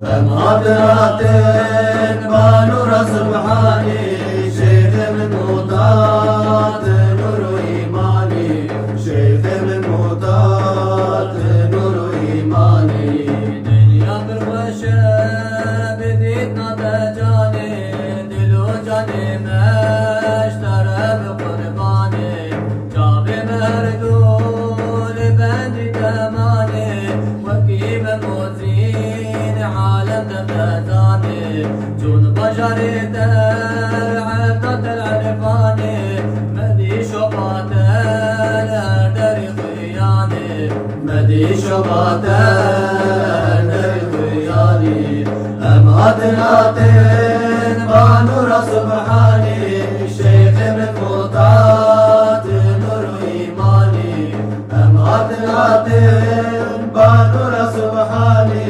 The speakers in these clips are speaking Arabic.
بمهدرات بانور سبحاني شيخ من مطاط نور إيماني شيخ من مطاط نور إيماني دنيا بالوشة بديتنا تجاني دلو جاني مشترى بقرباني جابي مردول بندي تماني وكيم موزين عالم تبتاني جون بشري عبدة العرفاني مدي شبات الهدري خياني مدي شبات الهدري خياني أمهاتنات بانور سبحاني شيخ من مطاط نور إيماني أمهاتنات بانور سبحاني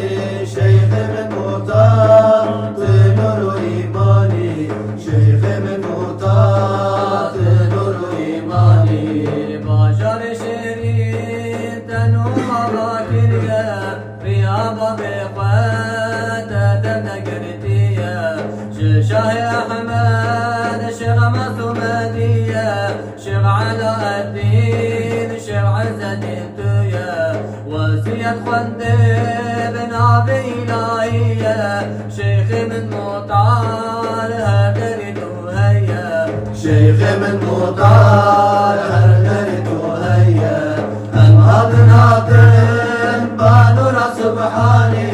شيخ من مطاط نور إيماني شيخ من مطاط نور إيماني بشر شيرين تنوم باكرية رياضة بقوات تنقرتية شاه أحمد شيخ مسومدية شيخ علاء الدين شيخ عز الدين تويا وسيد خندق بن أبي إلهية شيخ من مطال هدري هيا شيخ من مطال هدري هيا أمهاتنات بانور سبحاني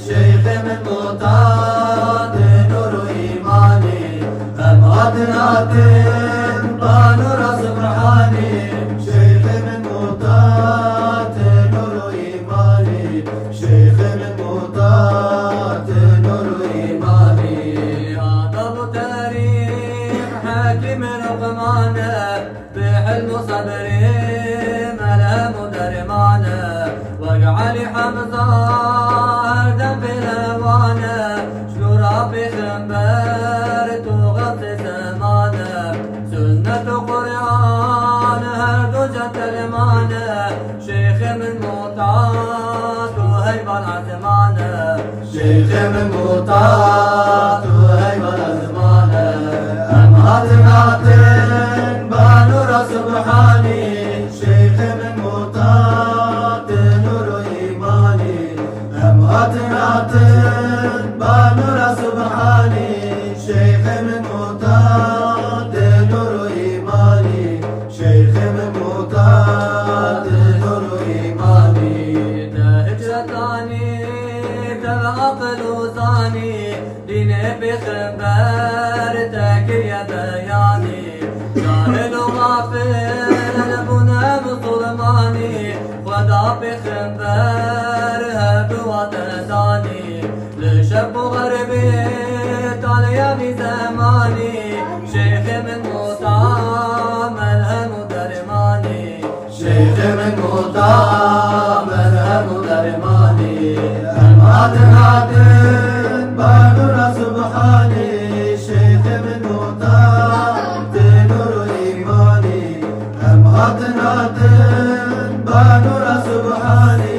شيخ من مطاط نور إيماني أمهاتنات بانور سبحاني شيخ من مطاط نور إيماني شيخ من مطاط نور إيماني هذا ابو تاريخ حاكم لقمانه بحلم صبري ملهم درمانه وقع لي حمزه هردم في الهوانه شنورا في خنبر تغطي زمانه سنه قرآن هردو جنتلمانه شيخ من مطاط وهيبه العزمانه شيخ من مطاط وهيبة الأزمانة أمهاتنات بانور سبحاني شيخ من مطاط نور إيماني أمهاتنات بانور سبحاني شيخ من مطاط نور إيماني شيخ من مطاط نور إيماني هجرتاني العقل وثاني ديني بخبر تاكل يا بياني جاهل وغافل ابونا بظلماني ودا بخبر هب وطني لشب غربي طاليا بزماني شيخ من مطعم الهم درماني شيخ من مطعم الهم درماني أمهاتنات بانور سبحاني شيخ من مطاط نور إيماني أمهاتنات بانور سبحاني